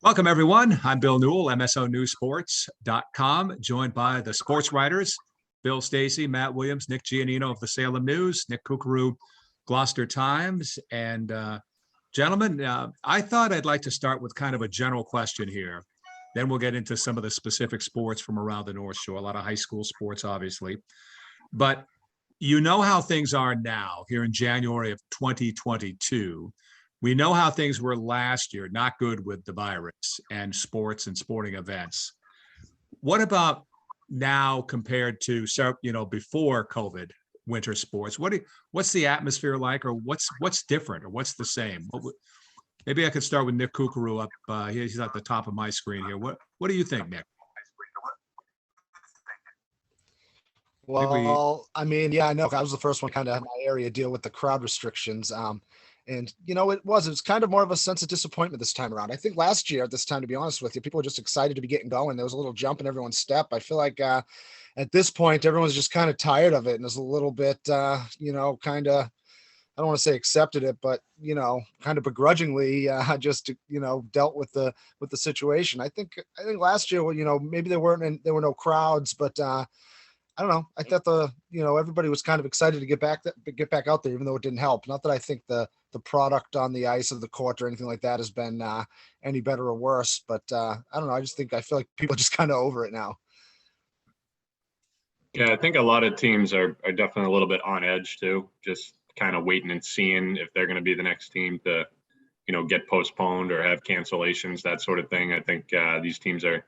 Welcome, everyone. I'm Bill Newell, MSONewsSports.com, joined by the sports writers, Bill Stacy, Matt Williams, Nick Giannino of the Salem News, Nick Kukuru, Gloucester Times. And gentlemen, I thought I'd like to start with kind of a general question here. Then we'll get into some of the specific sports from around the North Shore, a lot of high school sports, obviously. But you know how things are now here in January of 2022. We know how things were last year, not good with the virus and sports and sporting events. What about now compared to, before COVID winter sports? What's the atmosphere like, or what's different, or what's the same? Maybe I could start with Nick Kukuru up. He's at the top of my screen here. What do you think, Nick? Well, I mean, yeah, I know I was the first one kind of in my area deal with the crowd restrictions. And it was kind of more of a sense of disappointment this time around. I think last year at this time, to be honest with you, people were just excited to be getting going. There was a little jump in everyone's step. I feel like at this point, everyone's just kind of tired of it and is a little bit, kind of, I don't want to say accepted it, but kind of begrudgingly just dealt with the situation. I think last year, maybe there were no crowds, but I don't know. I thought everybody was kind of excited to get back out there, even though it didn't help. Not that I think the product on the ice of the court or anything like that has been any better or worse, but I don't know. I feel like people are just kind of over it now. Yeah, I think a lot of teams are definitely a little bit on edge too, just kind of waiting and seeing if they're going to be the next team to, get postponed or have cancellations, that sort of thing. I think these teams are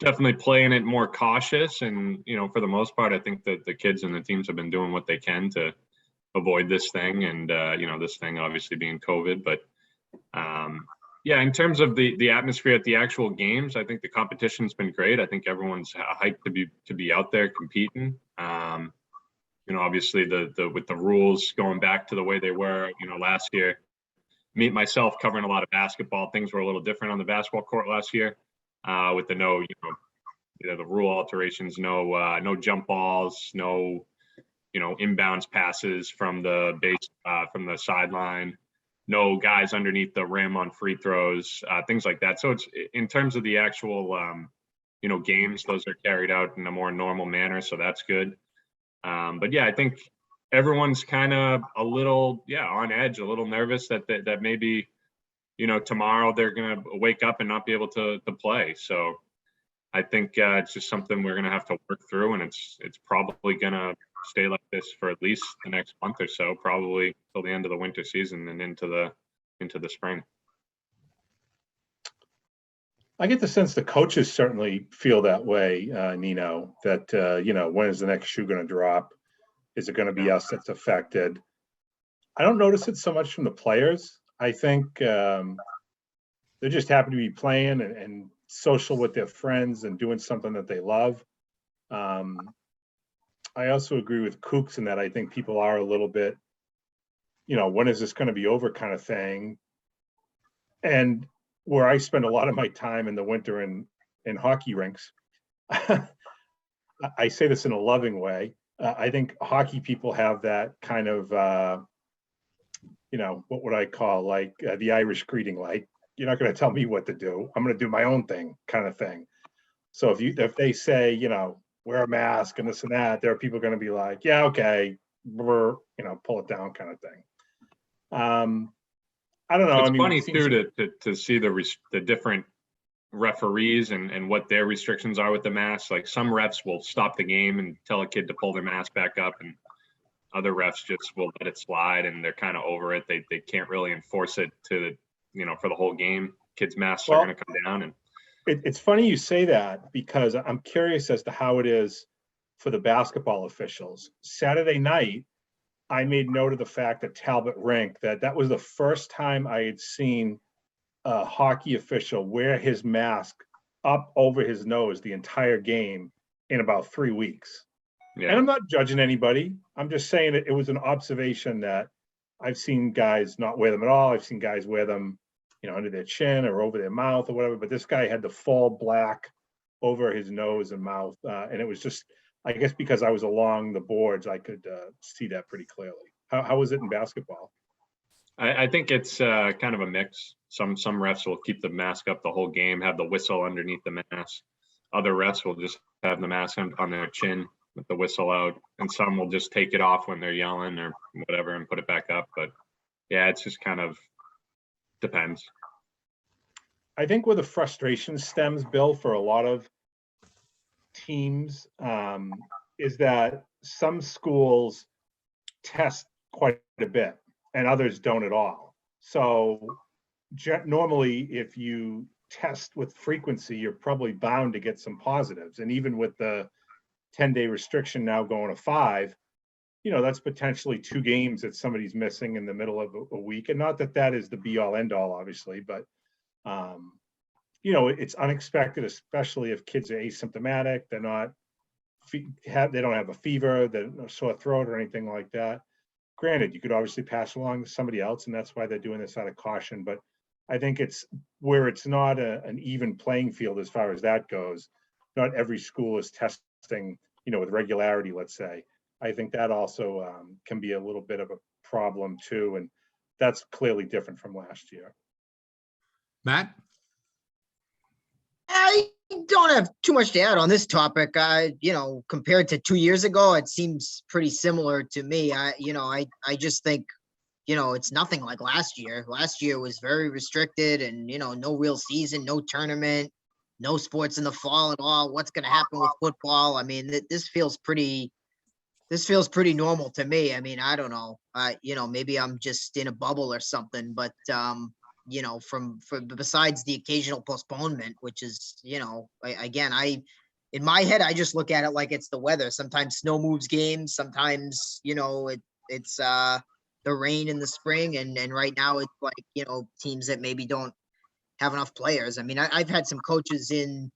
definitely playing it more cautious, and for the most part, I think that the kids and the teams have been doing what they can to avoid this thing, and this thing obviously being COVID. But in terms of the atmosphere at the actual games, I think the competition's been great. I think everyone's hyped to be out there competing. Obviously with the rules going back to the way they were, last year. Myself covering a lot of basketball, things were a little different on the basketball court last year. With the the rule alterations, no jump balls, no, inbounds passes from the base, from the sideline, no guys underneath the rim on free throws, things like that. So it's in terms of the actual, games, those are carried out in a more normal manner. So that's good. But yeah, I think everyone's kind of a little, on edge, a little nervous that maybe, tomorrow they're going to wake up and not be able to play. So I think it's just something we're going to have to work through, and it's probably going to stay like this for at least the next month or so, probably till the end of the winter season and into the spring. I get the sense the coaches certainly feel that way, Nino, that, when is the next shoe going to drop? Is it going to be us that's affected? I don't notice it so much from the players. I think they're just happy to be playing and social with their friends and doing something that they love. I also agree with Kooks in that I think people are a little bit, when is this going to be over kind of thing. And where I spend a lot of my time in the winter in hockey rinks, I say this in a loving way. I think hockey people have that kind of, what would I call the Irish greeting, like, you're not going to tell me what to do. I'm going to do my own thing kind of thing. So if they say, wear a mask and this and that, there are people going to be like, yeah, okay, pull it down kind of thing. I don't know. It's funny too to see the different referees and what their restrictions are with the mask. Like some refs will stop the game and tell a kid to pull their mask back up, and other refs just will let it slide, and they're kind of over it. They can't really enforce it to for the whole game. Kids' masks are going to come down. And it's funny you say that, because I'm curious as to how it is for the basketball officials. Saturday night, I made note of the fact that Talbot Rink, that was the first time I had seen a hockey official wear his mask up over his nose the entire game in about 3 weeks. Yeah. And I'm not judging anybody. I'm just saying it was an observation that I've seen guys not wear them at all. I've seen guys wear them, under their chin or over their mouth or whatever. But this guy had the full black over his nose and mouth. And it was just, I guess because I was along the boards, I could see that pretty clearly. How was it in basketball? I think it's kind of a mix. Some refs will keep the mask up the whole game, have the whistle underneath the mask. Other refs will just have the mask on their chin with the whistle out, and some will just take it off when they're yelling or whatever and put it back up. But yeah, it's just kind of depends. I think where the frustration stems, Bill, for a lot of teams is that some schools test quite a bit and others don't at all. So normally, if you test with frequency, you're probably bound to get some positives. And even with the 10-day restriction now going to 5, that's potentially 2 games that somebody's missing in the middle of a week. And not that that is the be all end all, obviously, but it's unexpected, especially if kids are asymptomatic. They're not they don't have a fever, they're no sore throat or anything like that. Granted, you could obviously pass along to somebody else, and that's why they're doing this out of caution. But I think it's where it's not an even playing field as far as that goes. Not every school is testing, with regularity, let's say. I think that also can be a little bit of a problem too. And that's clearly different from last year. Matt? I don't have too much to add on this topic. Compared to 2 years ago, it seems pretty similar to me. I just think, it's nothing like last year. Last year was very restricted and, no real season, no tournament, no sports in the fall at all. What's going to happen with football? I mean, this feels pretty normal to me. I mean, I don't know. Maybe I'm just in a bubble or something, but, from besides the occasional postponement, which is, in my head, I just look at it like it's the weather. Sometimes snow moves games. Sometimes, it's the rain in the spring. And right now it's like, teams that maybe don't have enough players. I mean, I've had some coaches in,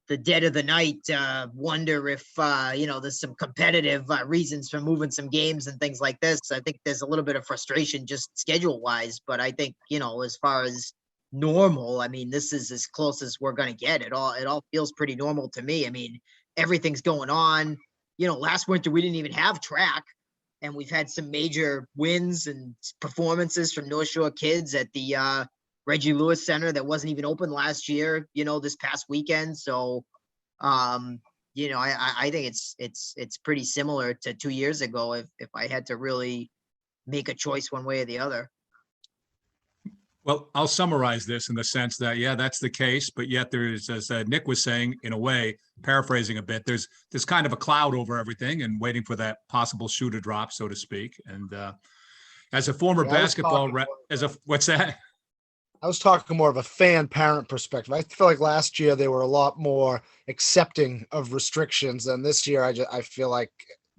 the dead of the night wonder if, there's some competitive reasons for moving some games and things like this. I think there's a little bit of frustration just schedule wise, but I think, as far as normal, I mean, this is as close as we're going to get. It all feels pretty normal to me. I mean, everything's going on. Last winter we didn't even have track, and we've had some major wins and performances from North Shore kids at the Reggie Lewis Center that wasn't even open last year, this past weekend. So, I think it's pretty similar to 2 years ago if I had to really make a choice one way or the other. Well, I'll summarize this in the sense that, yeah, that's the case, but yet there's, as Nick was saying, in a way, paraphrasing a bit, there's kind of a cloud over everything and waiting for that possible shoe to drop, so to speak. And as a former basketball, what's that? I was talking more of a fan parent perspective. I feel like last year they were a lot more accepting of restrictions, and this year I feel like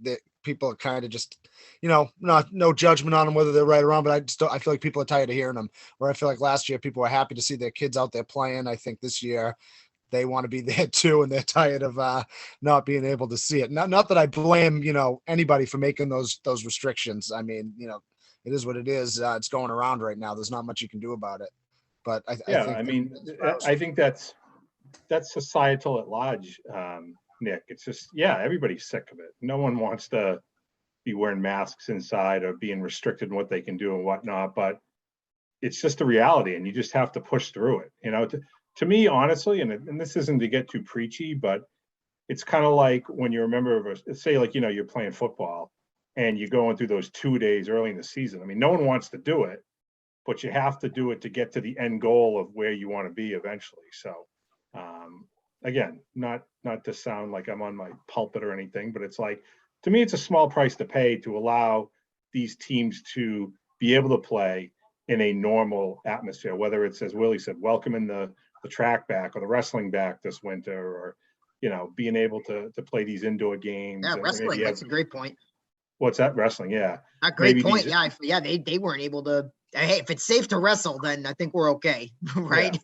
that people are kind of just, no judgment on them whether they're right or wrong, but I feel like people are tired of hearing them. Where I feel like last year people were happy to see their kids out there playing. I think this year they want to be there too, and they're tired of not being able to see it. Not that I blame anybody for making those restrictions. I mean, it is what it is. It's going around right now. There's not much you can do about it. But I think that's societal at large, Nick. It's just, everybody's sick of it. No one wants to be wearing masks inside or being restricted in what they can do and whatnot, but it's just a reality and you just have to push through it. To me, honestly, and this isn't to get too preachy, but it's kind of like when you remember, say like, you're playing football and you're going through those 2 days early in the season. I mean, no one wants to do it, but you have to do it to get to the end goal of where you want to be eventually. So, again, not to sound like I'm on my pulpit or anything, but it's like, to me, it's a small price to pay to allow these teams to be able to play in a normal atmosphere, whether it's, as Willie said, welcoming the track back or the wrestling back this winter, or, being able to play these indoor games. Yeah, wrestling, that's a great point. What's that? Wrestling, yeah. A great point. They weren't able to. Hey, if it's safe to wrestle, then I think we're okay, right? Yeah.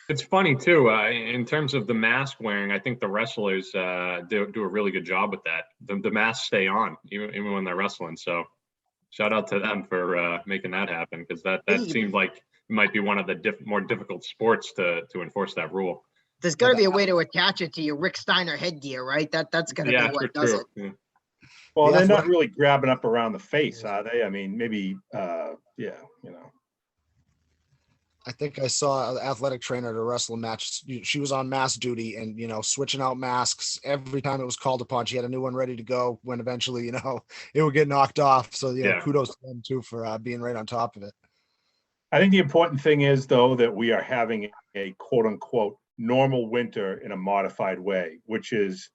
It's funny too, in terms of the mask wearing, I think the wrestlers do a really good job with that. The masks stay on even when they're wrestling. So shout out to them for making that happen, because that seemed like it might be one of the more difficult sports to enforce that rule. There's got to be a way to attach it to your Rick Steiner headgear, right? That's going to be what does it. Yeah. Well, they're not really grabbing up around the face, are they? I mean, maybe, I think I saw an athletic trainer at a wrestling match. She was on mask duty and, switching out masks every time it was called upon. She had a new one ready to go when eventually, it would get knocked off. So, Yeah. kudos to them too for being right on top of it. I think the important thing is, though, that we are having a quote unquote normal winter in a modified way, which is,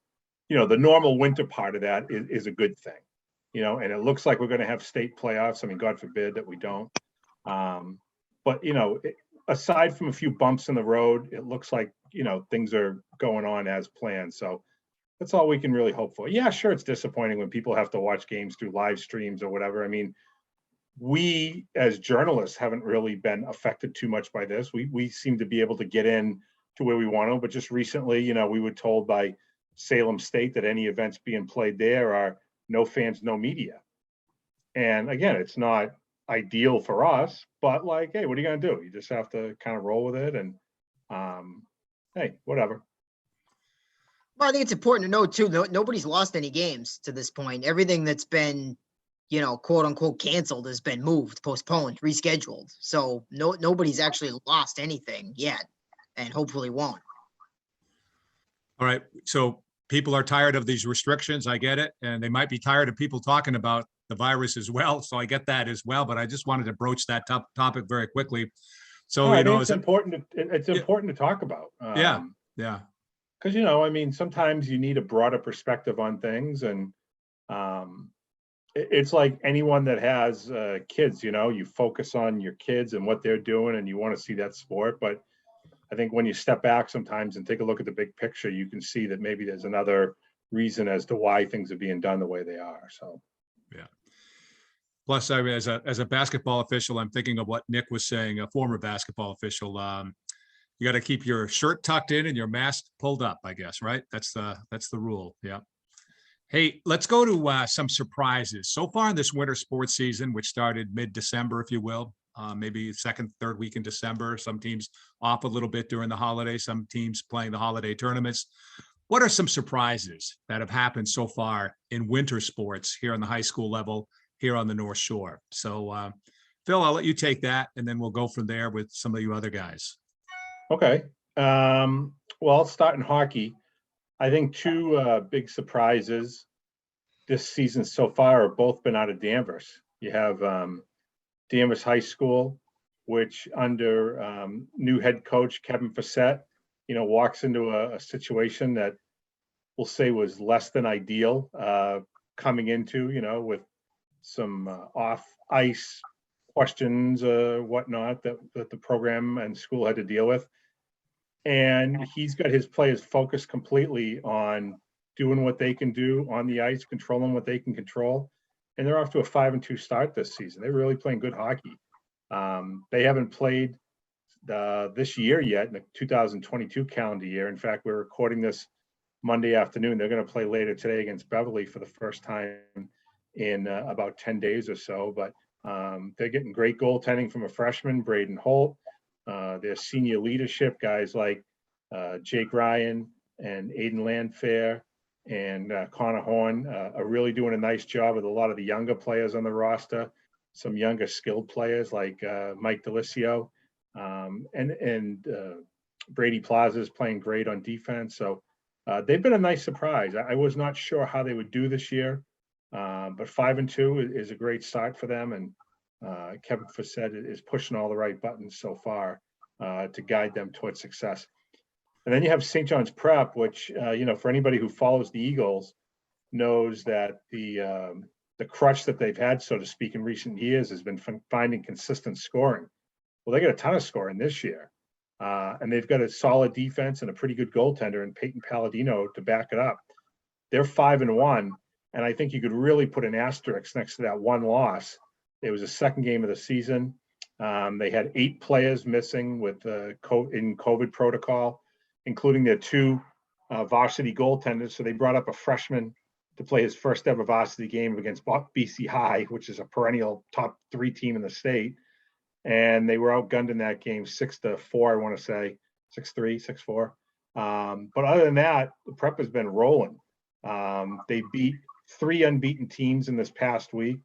the normal winter part of that is a good thing, and it looks like we're going to have state playoffs. I mean, God forbid that we don't. But, aside from a few bumps in the road, it looks like, things are going on as planned. So that's all we can really hope for. Yeah, sure, it's disappointing when people have to watch games through live streams or whatever. I mean, we as journalists haven't really been affected too much by this. We seem to be able to get in to where we want to, but just recently, we were told by Salem State that any events being played there are no fans, no media. And again, it's not ideal for us, but like, hey, what are you going to do? You just have to kind of roll with it. And hey, whatever. Well, I think it's important to know too, nobody's lost any games to this point. Everything that's been, quote unquote canceled has been moved, postponed, rescheduled. So nobody's actually lost anything yet, and hopefully won't. All right, so people are tired of these restrictions. I get it. And they might be tired of people talking about the virus as well. So I get that as well, but I just wanted to broach that topic very quickly. So, I think it's important to talk about. Yeah. Because, I mean, sometimes you need a broader perspective on things. And it's like anyone that has kids, you focus on your kids and what they're doing and you want to see that sport. But I think when you step back sometimes and take a look at the big picture, you can see that maybe there's another reason as to why things are being done the way they are. So, yeah. Plus, I mean, as a basketball official, I'm thinking of what Nick was saying, a former basketball official. You got to keep your shirt tucked in and your mask pulled up, I guess, right? That's the rule. Yeah. Hey, let's go to some surprises. So far in this winter sports season, which started mid-December, if you will, maybe second, third week in December, some teams off a little bit during the holiday, some teams playing the holiday tournaments. What are some surprises that have happened so far in winter sports here on the high school level, here on the North Shore? So, Phil, I'll let you take that, and then we'll go from there with some of you other guys. Okay. Well, I'll start in hockey. I think two big surprises this season so far have both been out of Danvers. You have Danvers High School, which under new head coach Kevin Fassett, walks into a situation that we'll say was less than ideal coming into, with some off ice questions, whatnot that the program and school had to deal with. And he's got his players focused completely on doing what they can do on the ice, controlling what they can control. And they're off to a 5-2 start this season. They're really playing good hockey. They haven't played this year yet, in the 2022 calendar year. In fact, we're recording this Monday afternoon. They're going to play later today against Beverly for the first time in about 10 days or so. But they're getting great goaltending from a freshman, Braden Holt. Their senior leadership, guys like Jake Ryan and Aiden Landfair and Connor Horn are really doing a nice job with a lot of the younger players on the roster, some younger skilled players like Mike Delisio and Brady Plaza is playing great on defense. So they've been a nice surprise. I was not sure how they would do this year, but 5-2 is a great start for them. And Kevin Fassett is pushing all the right buttons so far to guide them towards success. And then you have St. John's Prep, which, for anybody who follows the Eagles knows that the crutch that they've had, so to speak, in recent years has been finding consistent scoring. Well, they got a ton of scoring this year. And they've got a solid defense and a pretty good goaltender in Peyton Palladino to back it up. They're 5-1. And I think you could really put an asterisk next to that one loss. It was the second game of the season. They had 8 players missing with in COVID protocol, including their 2 varsity goaltenders. So they brought up a freshman to play his first ever varsity game against BC High, which is a perennial top 3 team in the state. And they were outgunned in that game 6-4, I want to say, 6-3, 6-4. But other than that, the Prep has been rolling. They beat 3 unbeaten teams in this past week.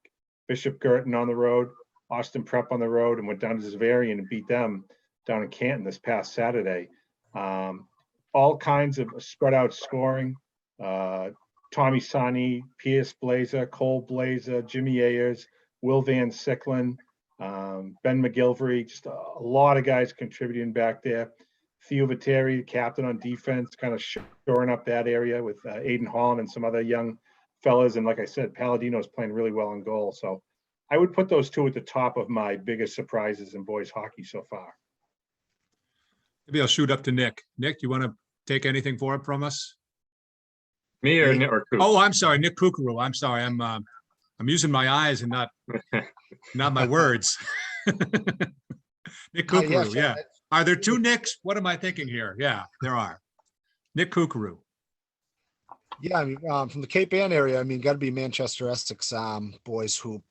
Bishop Girton on the road, Austin Prep on the road, and went down to Xaverian and beat them down in Canton this past Saturday. All kinds of spread out scoring. Tommy Sonny, Pierce Blazer, Cole Blazer, Jimmy Ayers, Will Van Sicklin, Ben McGilvery, just a lot of guys contributing back there. Theo Viteri, the captain on defense, kind of shoring up that area with Aiden Holland and some other young fellas. And like I said, Palladino's playing really well in goal. So I would put those two at the top of my biggest surprises in boys hockey so far. Maybe I'll shoot up to Nick. Nick, you want to take anything for it from us? Me or Nick or Coop? Oh, I'm sorry, Nick Kukuru. I'm sorry. I'm using my eyes and not my words. Nick Kukuru, yeah. Are there two Nicks? What am I thinking here? Yeah, there are. Nick Kukuru. Yeah, I mean, from the Cape Ann area, I mean, got to be Manchester Essex boys hoop.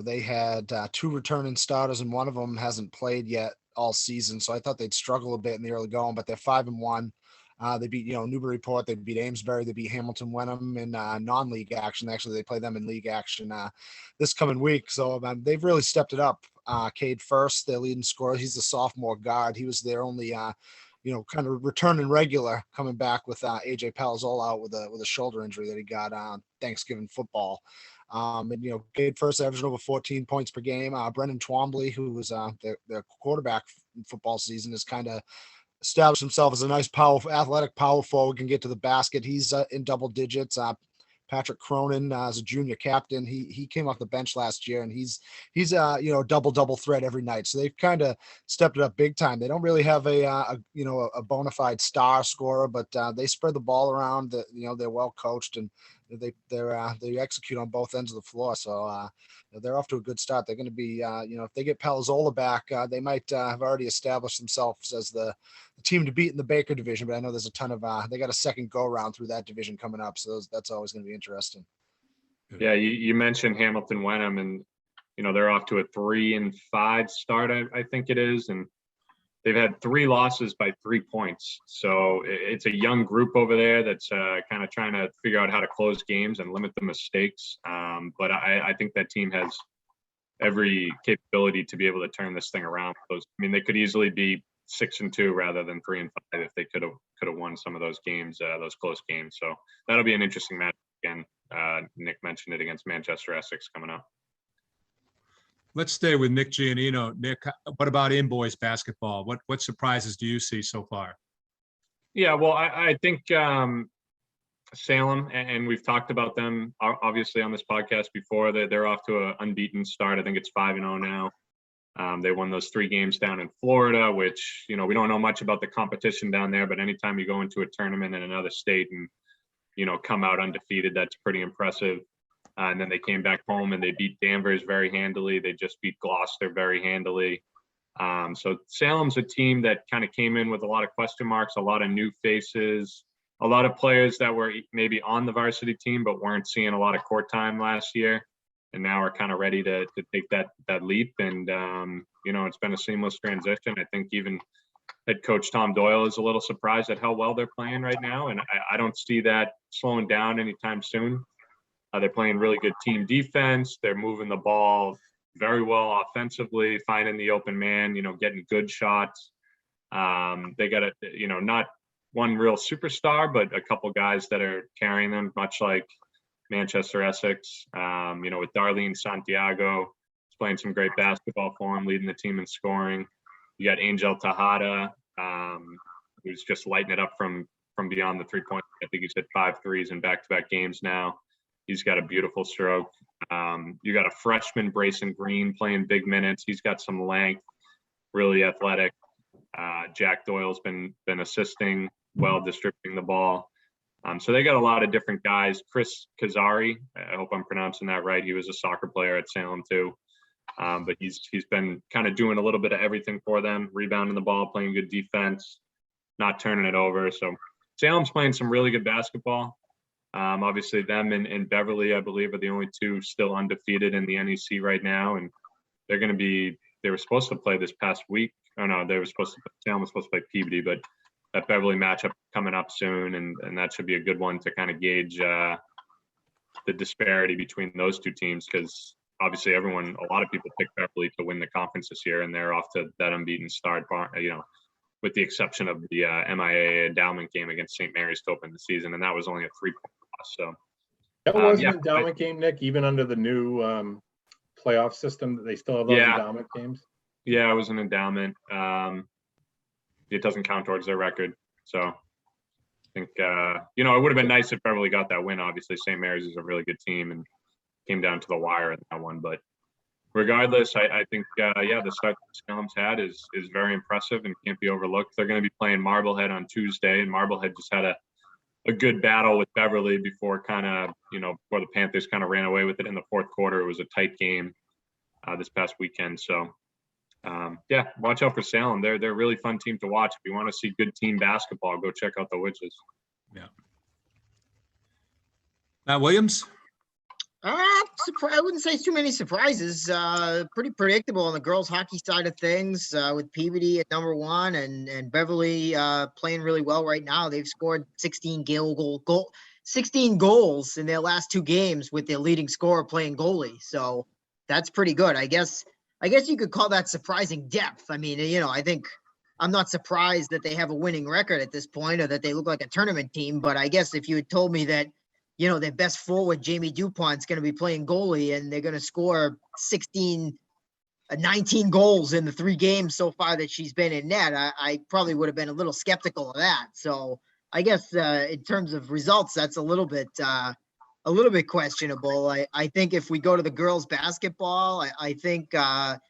They had two returning starters, and one of them hasn't played yet all season, so I thought they'd struggle a bit in the early going, but they're 5-1. They beat, Newburyport, they beat Amesbury, they beat Hamilton Wenham in non-league action. Actually, they play them in league action this coming week. So they've really stepped it up. Cade First, their leading scorer, he's a sophomore guard. He was their only, kind of returning regular, coming back with AJ Palazzolo out with a shoulder injury that he got on Thanksgiving football. Cade First averaging over 14 points per game. Brendan Twombly, who was their quarterback in football season, is kind of established himself as a nice, athletic power forward, can get to the basket. He's in double digits. Patrick Cronin as a junior captain, he came off the bench last year, and he's double threat every night. So they've kind of stepped it up big time. They don't really have a bona fide star scorer, but they spread the ball around. They're well coached, and they execute on both ends of the floor. So they're off to a good start. They're going to be if they get Palazzolo back, they might have already established themselves as the team to beat in the Baker division. But I know there's a ton of they got a second go around through that division coming up, so that's always going to be interesting. Yeah, you mentioned Hamilton Wenham, and they're off to a 3-5 start, I think it is, and they've had 3 losses by 3 points. So it's a young group over there that's kind of trying to figure out how to close games and limit the mistakes. But I think that team has every capability to be able to turn this thing around. They could easily be 6-2 rather than 3-5 if they could have won some of those games, those close games. So that'll be an interesting match again. Nick mentioned it against Manchester Essex coming up. Let's stay with Nick Giannino. Nick, what about in boys basketball? What surprises do you see so far? Yeah, well, I think Salem, and we've talked about them obviously on this podcast before. They're off to an unbeaten start. I think it's 5-0 now. They won those 3 games down in Florida, which, we don't know much about the competition down there, but anytime you go into a tournament in another state and, come out undefeated, that's pretty impressive. And then they came back home and they beat Danvers very handily. They just beat Gloucester very handily. So Salem's a team that kind of came in with a lot of question marks, a lot of new faces, a lot of players that were maybe on the varsity team but weren't seeing a lot of court time last year, and now are kind of ready to take that leap. And it's been a seamless transition. I think even head coach Tom Doyle is a little surprised at how well they're playing right now, and I don't see that slowing down anytime soon. They're playing really good team defense. They're moving the ball very well offensively, finding the open man, getting good shots. They got not one real superstar, but a couple guys that are carrying them, much like Manchester Essex. With Darlene Santiago, he's playing some great basketball for him, leading the team in scoring. You got Angel Tejada, who's just lighting it up from beyond the 3-point. I think he's hit 5 threes in back-to-back games now. He's got a beautiful stroke. You got a freshman, Brayson Green, playing big minutes. He's got some length, really athletic. Jack Doyle's been assisting, well distributing the ball. So they got a lot of different guys. Chris Kazari, I hope I'm pronouncing that right. He was a soccer player at Salem too. But he's been kind of doing a little bit of everything for them, rebounding the ball, playing good defense, not turning it over. So Salem's playing some really good basketball. Obviously them and Beverly, I believe, are the only 2 still undefeated in the NEC right now. And they were supposed to play this past week. Oh no, Salem was supposed to play Peabody, but that Beverly matchup coming up soon. And that should be a good one to kind of gauge the disparity between those 2 teams, because obviously a lot of people picked Beverly to win the conference this year, and they're off to that unbeaten start, with the exception of the MIA endowment game against St. Mary's to open the season. And that was only a 3-point loss. So That was an endowment game, Nick, even under the new playoff system that they still have those endowment games. Yeah, it was an endowment. It doesn't count towards their record. So I think, it would have been nice if Beverly got that win. Obviously, St. Mary's is a really good team and came down to the wire in that one. But regardless, I think, the start that Salem's had is very impressive and can't be overlooked. They're going to be playing Marblehead on Tuesday, and Marblehead just had a good battle with Beverly before before the Panthers kind of ran away with it in the fourth quarter. It was a tight game this past weekend. So, watch out for Salem. They're a really fun team to watch. If you want to see good team basketball, go check out the Witches. Yeah. Matt Williams? I wouldn't say too many surprises. Pretty predictable on the girls' hockey side of things, with Peabody at number 1 and Beverly playing really well right now. They've scored 16 goals in their last 2 games with their leading scorer playing goalie. So that's pretty good. I guess you could call that surprising depth. I mean, I think I'm not surprised that they have a winning record at this point or that they look like a tournament team. But I guess if you had told me that, their best forward, Jamie DuPont's going to be playing goalie and they're going to score 19 goals in the 3 games so far that she's been in net, I probably would have been a little skeptical of that. So I guess in terms of results, that's a little bit questionable. I think if we go to the girls basketball, I think, not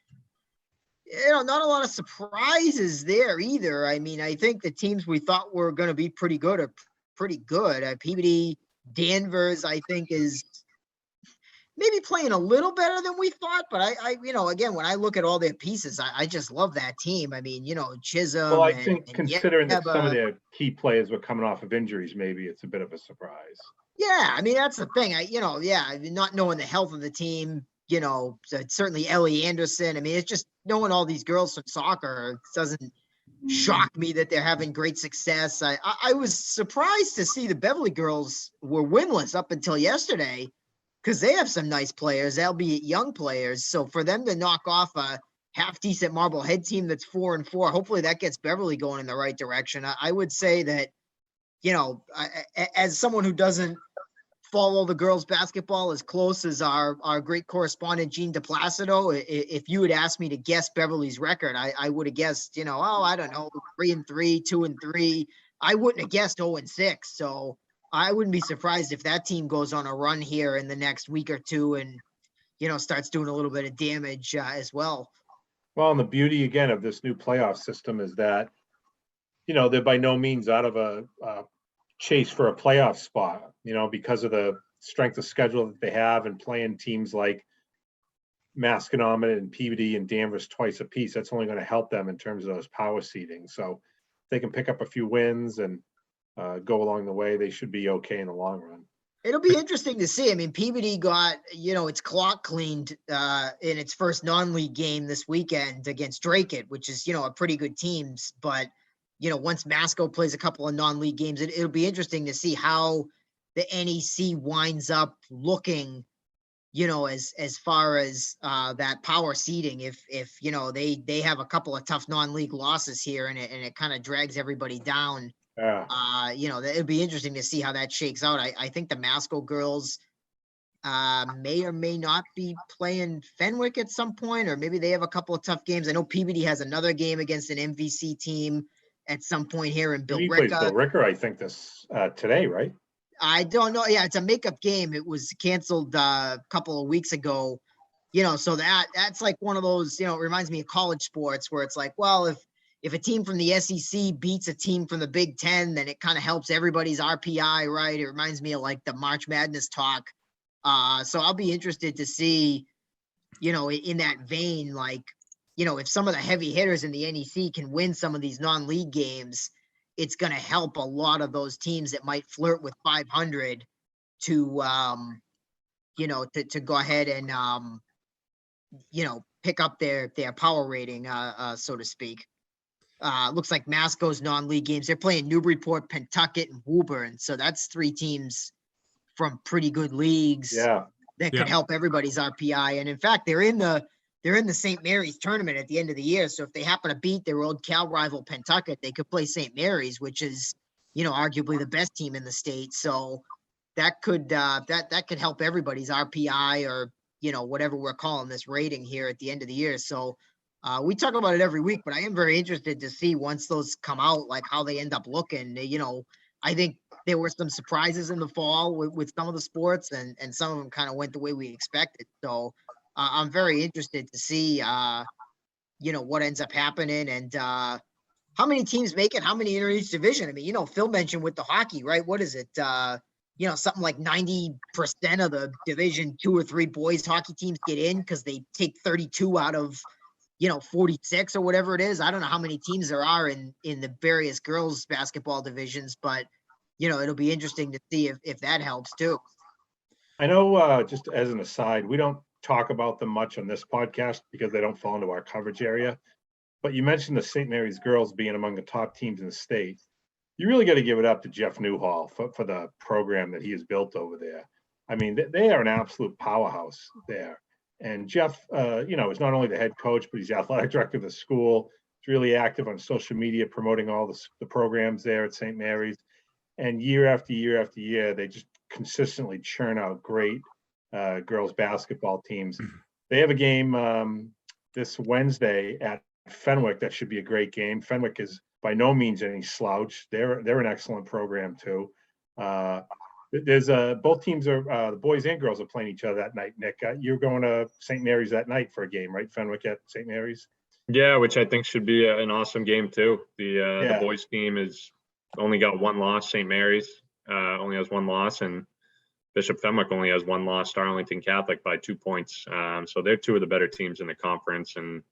a lot of surprises there either. I mean, I think the teams we thought were going to be pretty good are pretty good. Peabody, Danvers, I think, is maybe playing a little better than we thought, but I again, when I look at all their pieces, I just love that team. I mean, Chisholm. Well, I think considering that some of their key players were coming off of injuries, maybe it's a bit of a surprise. Yeah, I mean, that's the thing. Not knowing the health of the team, certainly Ellie Anderson. I mean, it's just knowing all these girls from soccer doesn't shock me that they're having great success. I was surprised to see the Beverly girls were winless up until yesterday because they have some nice players, albeit young players. So for them to knock off a half-decent Marblehead team that's 4-4, hopefully that gets Beverly going in the right direction. I would say that, as someone who doesn't follow the girls basketball as close as our great correspondent Gene DePlacido, if you had asked me to guess Beverly's record, I would have guessed, I don't know, 3-3, 2-3. I wouldn't have guessed 0-6. So I wouldn't be surprised if that team goes on a run here in the next week or two and, starts doing a little bit of damage as well. Well, and the beauty again of this new playoff system is that, they're by no means out of a chase for a playoff spot, because of the strength of schedule that they have and playing teams like Masconomet and Peabody and Danvers twice a piece. That's only going to help them in terms of those power seedings. So if they can pick up a few wins and go along the way, they should be okay in the long run. It'll be interesting to see. I mean, Peabody got, its clock cleaned in its first non-league game this weekend against Drake, which is, a pretty good teams. But, once Masco plays a couple of non-league games, it'll be interesting to see how the NEC winds up looking, as far as that power seeding. If they have a couple of tough non-league losses here and it kind of drags everybody down. Yeah. It'd be interesting to see how that shakes out. I think the Masco girls may or may not be playing Fenwick at some point, or maybe they have a couple of tough games. I know Peabody has another game against an MVC team at some point here in He plays Bill Ricker, I think this today, right? I don't know. Yeah, it's a makeup game. It was canceled a couple of weeks ago. So that's like one of those, it reminds me of college sports where it's like, well, if a team from the SEC beats a team from the Big Ten, then it kind of helps everybody's RPI, right? It reminds me of like the March Madness talk. So I'll be interested to see, in that vein, like, if some of the heavy hitters in the NEC can win some of these non-league games, it's going to help a lot of those teams that might flirt with 500 to go ahead and, pick up their power rating, so to speak. Looks like Masco's non-league games. They're playing Newburyport, Pentucket, and Woburn. So that's 3 teams from pretty good leagues. Yeah. that Yeah. could help everybody's RPI. And in fact, they're in the St. Mary's tournament at the end of the year. So if they happen to beat their old Cal rival Pentucket, they could play St. Mary's, which is, arguably the best team in the state. So that could that could help everybody's RPI, or whatever we're calling this rating here at the end of the year. So we talk about it every week, but I am very interested to see once those come out, like how they end up looking. I think there were some surprises in the fall with some of the sports, and some of them kind of went the way we expected. So I'm very interested to see what ends up happening, and how many teams make it, how many enter each division. I mean, Phil mentioned with the hockey, right? What is it? Something like 90% of the Division 2 or 3 boys hockey teams get in because they take 32 out of 46 or whatever it is. I don't know how many teams there are in the various girls basketball divisions, but it'll be interesting to see if that helps too. I know, just as an aside, we don't talk about them much on this podcast because they don't fall into our coverage area. But you mentioned the St. Mary's girls being among the top teams in the state. You really got to give it up to Jeff Newhall for the program that he has built over there. I mean, they are an absolute powerhouse there. And Jeff, is not only the head coach, but he's the athletic director of the school. He's really active on social media, promoting all the programs there at St. Mary's. And year after year after year, they just consistently churn out great girls basketball teams. They have a game this Wednesday at Fenwick that should be a great game. Fenwick is by no means any slouch. They're an excellent program too. There's both teams are the boys and girls are playing each other that night. Nick, you're going to St. Mary's that night for a game, right? Fenwick at St. Mary's. Yeah, which I think should be an awesome game too. The boys team is only got one loss. St. Mary's only has one loss, and Bishop Fenwick only has one loss. Arlington Catholic by 2 points. So they're two of the better teams in the conference, and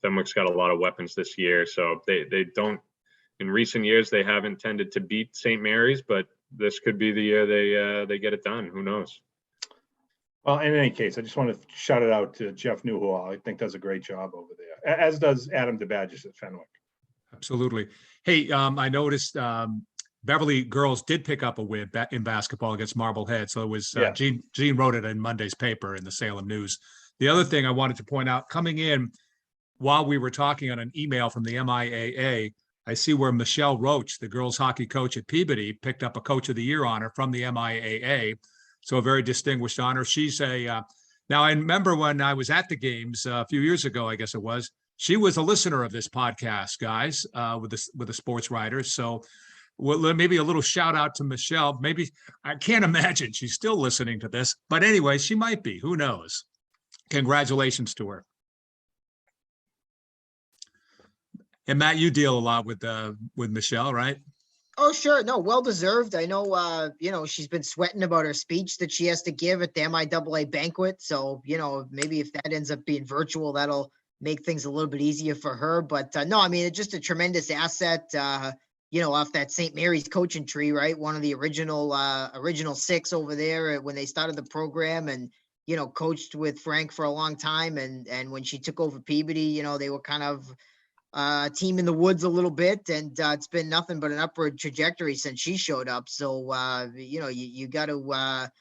Fenwick's got a lot of weapons this year. So they don't. In recent years, they haven't tended to beat St. Mary's, but this could be the year they get it done. Who knows? Well, in any case, I just want to shout it out to Jeff Newhall. I think does a great job over there, as does Adam DeBadges at Fenwick. Absolutely. Hey, I noticed Beverly girls did pick up a win in basketball against Marblehead. So it was Gene wrote it in Monday's paper in the Salem News. The other thing I wanted to point out, coming in while we were talking on an email from the MIAA, I see where Michelle Roach, the girls hockey coach at Peabody, picked up a Coach of the Year honor from the MIAA. So a very distinguished honor. She's now I remember when I was at the games a few years ago, I guess it was, she was a listener of this podcast, guys, with the sports writers. So maybe a little shout out to Michelle. Maybe I can't imagine she's still listening to this, but anyway, she might be. Who knows? Congratulations to her. And Matt, you deal a lot with Michelle, right? Oh, sure. No, well deserved. I know, she's been sweating about her speech that she has to give at the MIAA banquet. So, maybe if that ends up being virtual, that'll make things a little bit easier for her. But no, I mean, it's just a tremendous asset, off that St. Mary's coaching tree, right? One of the original 6 over there when they started the program, and, coached with Frank for a long time. And when she took over Peabody, they were kind of team in the woods a little bit, and it's been nothing but an upward trajectory since she showed up. So you got to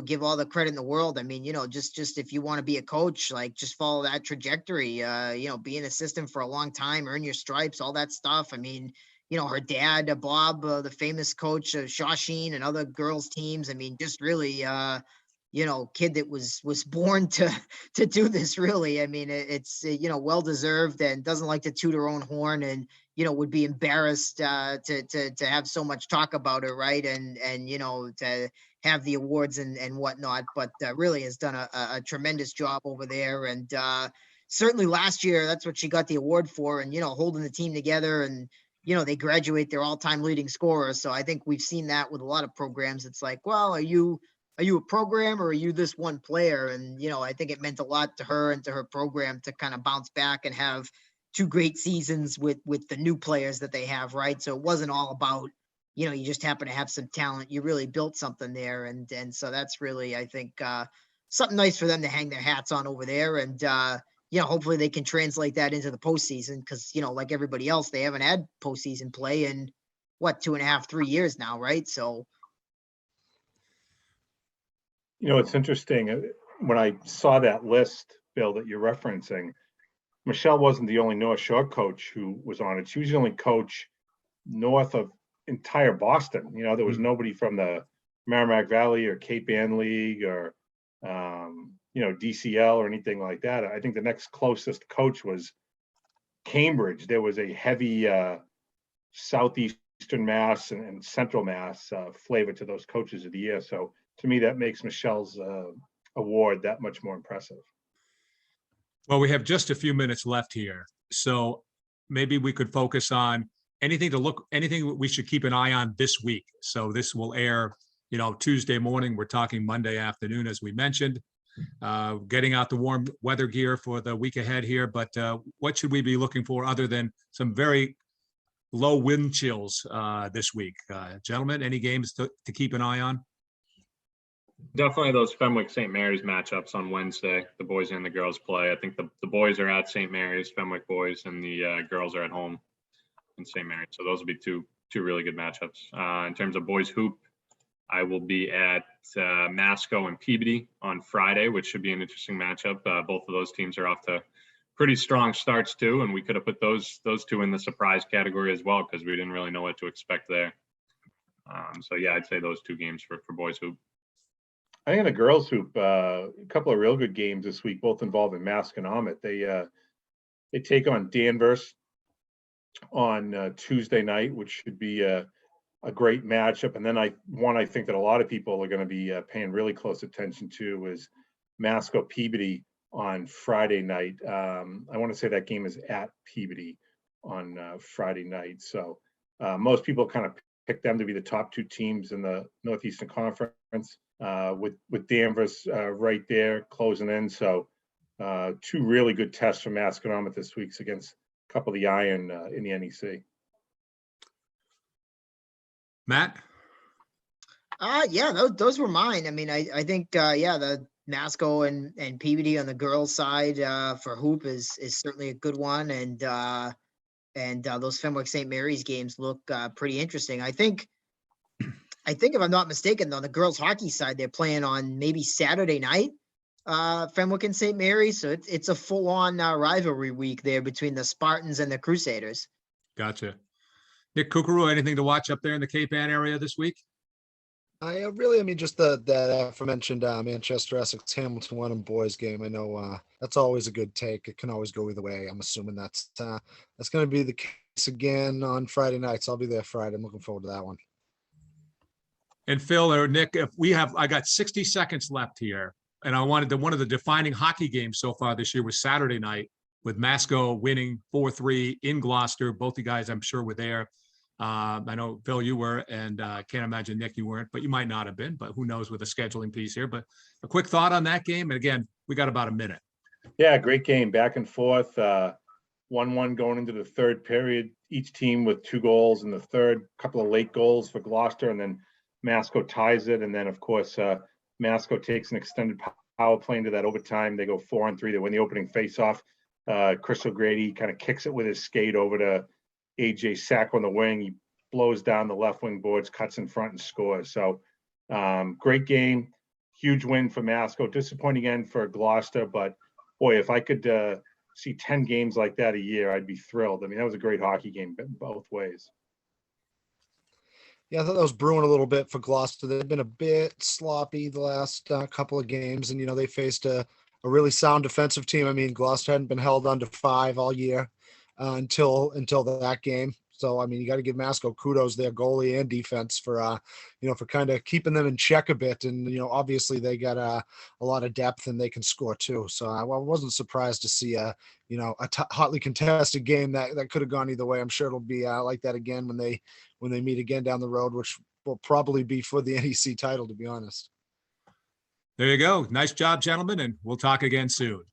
give all the credit in the world. I mean, just if you want to be a coach, like just follow that trajectory. Be an assistant for a long time, earn your stripes, all that stuff. I mean, her dad, Bob, the famous coach of Shawsheen and other girls teams. I mean, just really kid that was born to do this, really. I mean, it's well deserved, and doesn't like to toot her own horn, and would be embarrassed to have so much talk about her, right? And to have the awards and whatnot, but really has done a tremendous job over there. And certainly last year, that's what she got the award for, and holding the team together, and they graduate their all-time leading scorer. So I think we've seen that with a lot of programs. It's like, well, are you a program, or are you this one player? And, I think it meant a lot to her and to her program to kind of bounce back and have 2 great seasons with the new players that they have, right? So it wasn't all about, you just happen to have some talent. You really built something there. And so that's really, I think, something nice for them to hang their hats on over there. And, hopefully they can translate that into the postseason, because, like everybody else, they haven't had postseason play in 2.5, 3 years now, right? So You know, it's interesting. When I saw that list, Bill, that you're referencing, Michelle wasn't the only North Shore coach who was on it. She was the only coach north of entire Boston. You know, there was nobody from the Merrimack Valley or Cape Ann League or, you know, DCL or anything like that. I think the next closest coach was Cambridge. There was a heavy Southeastern Mass and Central Mass flavor to those coaches of the year. So to me, that makes Michelle's award that much more impressive. Well, we have just a few minutes left here, so maybe we could focus on anything we should keep an eye on this week. So this will air, you know, Tuesday morning. We're talking Monday afternoon, as we mentioned, getting out the warm weather gear for the week ahead here. But what should we be looking for other than some very low wind chills this week? Gentlemen, any games to keep an eye on? Definitely those Fenwick St. Mary's matchups on Wednesday. The boys and the girls play. I think the boys are at St. Mary's, Fenwick boys, and the girls are at home in St. Mary's. So those will be two really good matchups. In terms of boys hoop, I will be at Masco and Peabody on Friday, which should be an interesting matchup. Both of those teams are off to pretty strong starts too, and we could have put those two in the surprise category as well because we didn't really know what to expect there. So yeah, I'd say those two games for boys hoop. I think in the girls hoop, a couple of real good games this week, both involving Masconomet. They take on Danvers on Tuesday night, which should be a great matchup. And then I think that a lot of people are going to be paying really close attention to is Masco Peabody on Friday night. I want to say that game is at Peabody on Friday night. So most people kind of pick them to be the top two teams in the Northeastern Conference. With Danvers right there closing in. So two really good tests for Masconomet this week against a couple of the iron in the NEC. Matt? Yeah, those were mine. I mean, I think, yeah, the Masco and Peabody on the girls' side for hoop is certainly a good one. And those Fenwick St. Mary's games look pretty interesting. I think if I'm not mistaken, though, the girls' hockey side, they're playing on maybe Saturday night, Fenwick and St. Mary's. So it's a full-on rivalry week there between the Spartans and the Crusaders. Gotcha. Nick Kukuru, anything to watch up there in the Cape Ann area this week? I mean, just that aforementioned Manchester Essex Hamilton Wenham boys game. I know that's always a good take. It can always go either way. I'm assuming that's going to be the case again on Friday night. So I'll be there Friday. I'm looking forward to that one. And Phil or Nick, I got 60 seconds left here, and I wanted one of the defining hockey games so far this year was Saturday night with Masco winning 4-3 in Gloucester. Both you guys, I'm sure, were there. I know, Phil, you were, and I can't imagine, Nick, you weren't, but you might not have been, but who knows with a scheduling piece here. But a quick thought on that game. And again, we got about a minute. Yeah, great game, back and forth, 1-1 going into the third period, each team with 2 goals in the third, couple of late goals for Gloucester, and then Masco ties it. And then, of course, Masco takes an extended power play into that overtime. They go 4-on-3. They win the opening faceoff. Chris O'Grady kind of kicks it with his skate over to AJ Sack on the wing. He blows down the left wing boards, cuts in front, and scores. So great game. Huge win for Masco. Disappointing end for Gloucester. But, boy, if I could see 10 games like that a year, I'd be thrilled. I mean, that was a great hockey game both ways. Yeah, I thought that was brewing a little bit for Gloucester. They've been a bit sloppy the last couple of games, and, they faced a really sound defensive team. I mean, Gloucester hadn't been held under 5 all year until that game. So, I mean, you got to give Masco kudos, their goalie and defense for kind of keeping them in check a bit. And, obviously they got a lot of depth and they can score too. So I wasn't surprised to see a hotly contested game that could have gone either way. I'm sure it'll be like that again when they meet again down the road, which will probably be for the NEC title, to be honest. There you go. Nice job, gentlemen. And we'll talk again soon.